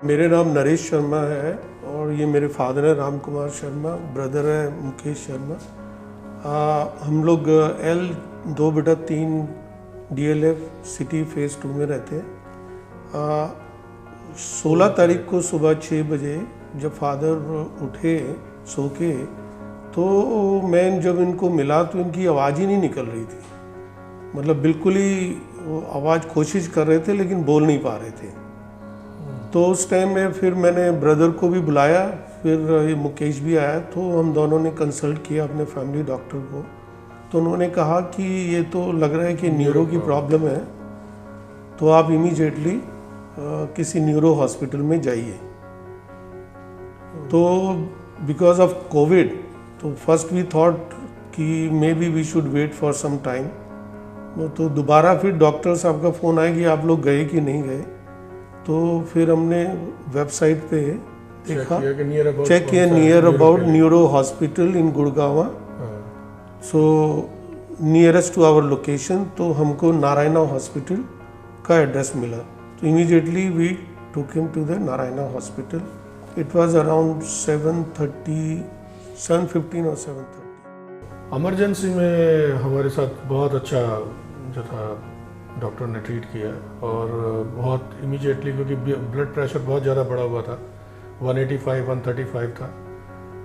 मेरे नाम नरेश शर्मा है और ये मेरे फादर हैं राम कुमार शर्मा, ब्रदर है मुकेश शर्मा। हम लोग L2/3 DLF सिटी फेज़ 2 में रहते हैं। 16 तारीख को सुबह 6 बजे जब फादर उठे सो के, तो मैं जब इनको मिला तो इनकी आवाज़ ही नहीं निकल रही थी। मतलब बिल्कुल ही आवाज़ कोशिश कर रहे थे लेकिन बोल नहीं पा रहे थे। तो उस टाइम में फिर मैंने ब्रदर को भी बुलाया, फिर ये मुकेश भी आया, तो हम दोनों ने कंसल्ट किया अपने फैमिली डॉक्टर को। तो उन्होंने कहा कि ये तो लग रहा है कि न्यूरो की प्रॉब्लम है, तो आप इमीडिएटली किसी न्यूरो हॉस्पिटल में जाइए। तो बिकॉज ऑफ कोविड, तो फर्स्ट वी थॉट कि maybe we should wait for some time. तो दोबारा फिर डॉक्टर साहब का फ़ोन आया कि आप लोग गए कि नहीं गए। तो फिर हमने वेबसाइट पे देखा, चेक किया near about neuro hospital in Gurgaon, so nearest to our location. तो हमको नारायणा हॉस्पिटल का एड्रेस मिला, तो immediately we took him to the Narayana hospital. It was around 7:15 और 7:30। इमरजेंसी में हमारे साथ बहुत अच्छा जो था डॉक्टर ने ट्रीट किया, और बहुत इमीडिएटली, क्योंकि ब्लड प्रेशर बहुत ज़्यादा बढ़ा हुआ था, 185-135 था।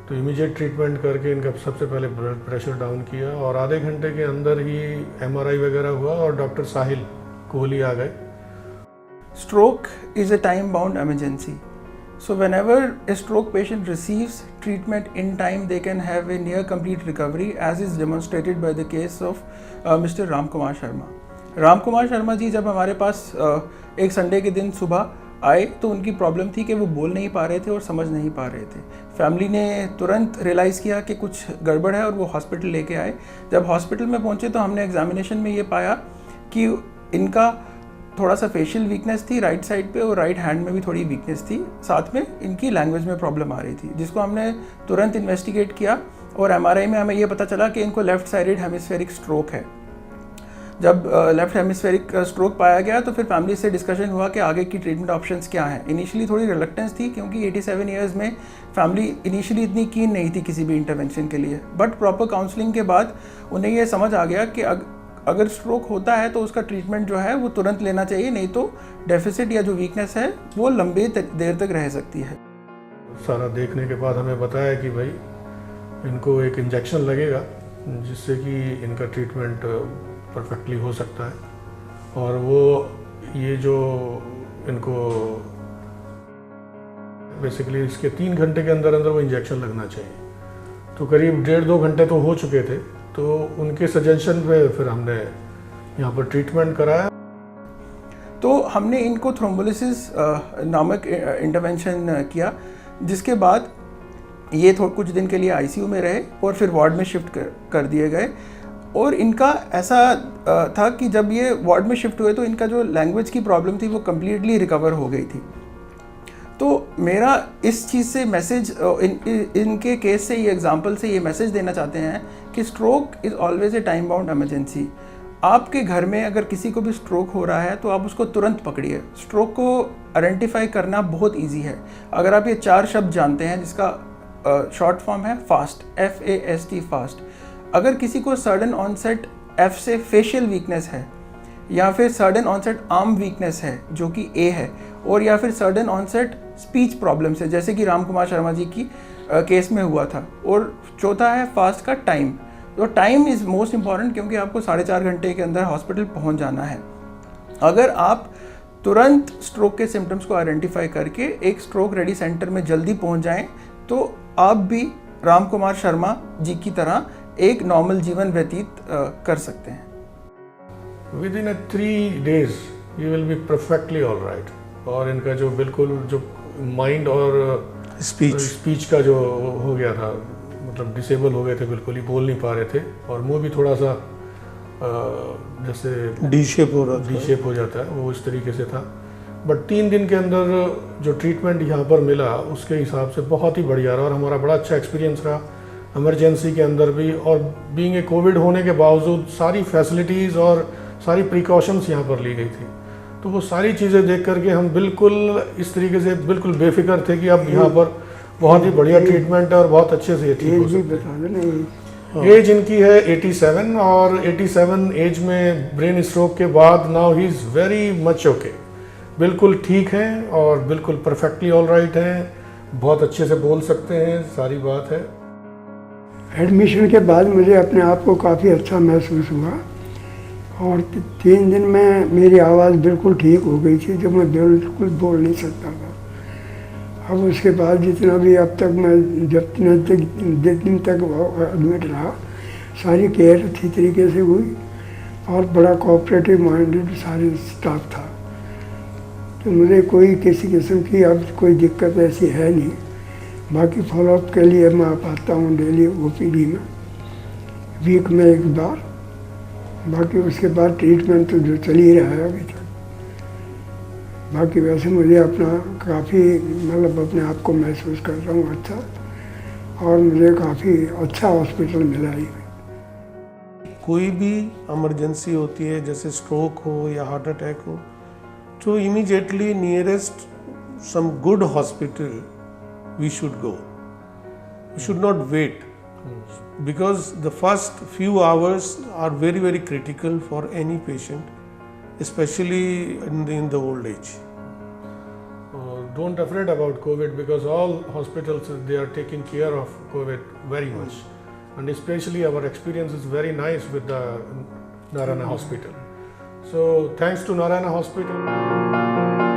तो इमीडिएट ट्रीटमेंट करके इनका सबसे पहले ब्लड प्रेशर डाउन किया, और आधे घंटे के अंदर ही MRI वगैरह हुआ और डॉक्टर साहिल कोहली आ गए। Stroke is a time-bound emergency. So whenever a stroke patient receives treatment in time, they can have a near complete recovery, as is demonstrated by the case of Mr. Ram Kumar Sharma. Ram Kumar Sharma ji जब हमारे पास एक Sunday के दिन सुबह आए, तो उनकी problem थी कि वो बोल नहीं पा रहे थे और समझ नहीं पा रहे थे। फैमिली ने तुरंत रियलाइज़ किया कि कुछ गड़बड़ है और वो हॉस्पिटल लेके आए। जब हॉस्पिटल में पहुंचे तो हमने एग्जामिनेशन में ये पाया कि इनका थोड़ा सा फेशियल वीकनेस थी राइट साइड पे, और राइट हैंड में भी थोड़ी वीकनेस थी। साथ में इनकी लैंग्वेज में प्रॉब्लम आ रही थी, जिसको हमने तुरंत इन्वेस्टिगेट किया, और MRI में हमें ये पता चला कि इनको लेफ्ट साइडेड हेमिस्फेरिक स्ट्रोक है। जब लेफ्ट हेमिस्फेरिक स्ट्रोक पाया गया तो फिर फैमिली से डिस्कशन हुआ कि आगे की ट्रीटमेंट ऑप्शंस क्या हैं। इनिशियली थोड़ी रिलक्टेंस थी, क्योंकि 87 ईयर्स में फैमिली इनिशियली इतनी कीन नहीं थी किसी भी इंटरवेंशन के लिए, बट प्रॉपर काउंसलिंग के बाद उन्हें ये समझ आ गया कि अगर स्ट्रोक होता है तो उसका ट्रीटमेंट जो है वो तुरंत लेना चाहिए, नहीं तो डेफिसिट या जो वीकनेस है वो लंबी देर तक रह सकती है। सारा देखने के बाद हमें बताया कि भाई इनको एक इंजेक्शन लगेगा, जिससे कि इनका ट्रीटमेंट परफेक्टली हो सकता है, और वो ये जो इनको बेसिकली इसके 3 घंटे के अंदर अंदर वो इंजेक्शन लगना चाहिए। तो करीब 1.5-2 घंटे तो हो चुके थे, तो उनके सजेशन पे फिर हमने यहाँ पर ट्रीटमेंट कराया। तो हमने इनको थ्रोम्बोलिसिस नामक इंटरवेंशन किया, जिसके बाद ये कुछ दिन के लिए ICU में रहे और फिर वार्ड में शिफ्ट कर दिए गए। और इनका ऐसा था कि जब ये वार्ड में शिफ्ट हुए तो इनका जो लैंग्वेज की प्रॉब्लम थी वो कम्प्लीटली रिकवर हो गई थी। तो मेरा इस चीज़ से मैसेज, इनके केस से, ये एग्जांपल से ये मैसेज देना चाहते हैं कि stroke is always a time bound emergency. आपके घर में अगर किसी को भी स्ट्रोक हो रहा है तो आप उसको तुरंत पकड़िए। स्ट्रोक को आइडेंटिफाई करना बहुत ईजी है। अगर आप ये 4 शब्द जानते हैं, जिसका शॉर्ट फॉर्म है FAST, FAST, फास्ट। अगर किसी को सडन ऑनसेट F से फेशियल वीकनेस है, या फिर सडन ऑनसेट आर्म वीकनेस है जो कि A है, और या फिर सडन ऑनसेट स्पीच प्रॉब्लम है, जैसे कि राम कुमार शर्मा जी की केस में हुआ था। और चौथा है फास्ट का टाइम। तो टाइम इज़ मोस्ट इम्पॉर्टेंट, क्योंकि आपको 4.5 घंटे के अंदर हॉस्पिटल पहुंच जाना है। अगर आप तुरंत स्ट्रोक के सिम्टम्स को आइडेंटिफाई करके एक स्ट्रोक रेडी सेंटर में जल्दी पहुंच जाएं, तो आप भी राम कुमार शर्मा जी की तरह एक नॉर्मल जीवन व्यतीत कर सकते हैं। Within 3 days you will be perfectly all right। और इनका जो बिल्कुल जो माइंड और स्पीच का जो हो गया था, मतलब डिसेबल हो गए थे, बिल्कुल ही बोल नहीं पा रहे थे, और मुंह भी थोड़ा सा जैसे डी शेप हो जाता है, वो इस तरीके से था। बट 3 दिन के अंदर जो ट्रीटमेंट यहाँ पर मिला उसके हिसाब से बहुत ही बढ़िया रहा, और हमारा बड़ा अच्छा एक्सपीरियंस रहा इमरजेंसी के अंदर भी। और बीइंग ए कोविड होने के बावजूद सारी फैसिलिटीज़ और सारी प्रिकॉशंस यहाँ पर ली गई थी। तो वो सारी चीज़ें देख करके हम बिल्कुल इस तरीके से बिल्कुल बेफिक्र थे कि अब यहाँ पर बहुत ही बढ़िया ट्रीटमेंट है और बहुत अच्छे से ये ठीक हो सकते हैं। एज इनकी है 87 और 87 एज में ब्रेन स्ट्रोक के बाद now he is very much okay, बिल्कुल ठीक हैं और बिल्कुल परफेक्टली ऑल राइट हैं, बहुत अच्छे से बोल सकते हैं, सारी बात है। एडमिशन के बाद मुझे अपने आप को काफ़ी अच्छा महसूस हुआ और 3 दिन में मेरी आवाज़ बिल्कुल ठीक हो गई थी, जो मैं बिल्कुल बोल नहीं सकता था। अब उसके बाद जितना भी अब तक मैं जब दिन तक एडमिट रहा, सारी केयर अच्छी तरीके से हुई और बड़ा कोऑपरेटिव माइंडेड सारे स्टाफ था, तो मुझे कोई किसी किस्म की अब कोई दिक्कत ऐसी है नहीं। बाकी फॉलोअप के लिए मैं आता हूँ डेली OPD में, वीक में 1 बार। बाकी उसके बाद ट्रीटमेंट तो जो चल ही रहा है अभी तक। बाकी वैसे मुझे अपना काफ़ी मतलब अपने आप को महसूस कर रहा हूँ अच्छा, और मुझे काफ़ी अच्छा हॉस्पिटल मिला है। कोई भी इमरजेंसी होती है, जैसे स्ट्रोक हो या हार्ट अटैक हो, तो immediately nearest some good hospital we should go. We should not wait, because the first few hours are very, very critical for any patient, especially in the old age. Don't afraid about COVID, because all hospitals, they are taking care of COVID very much, and especially our experience is very nice with the Narayana Hospital. So thanks to Narayana Hospital.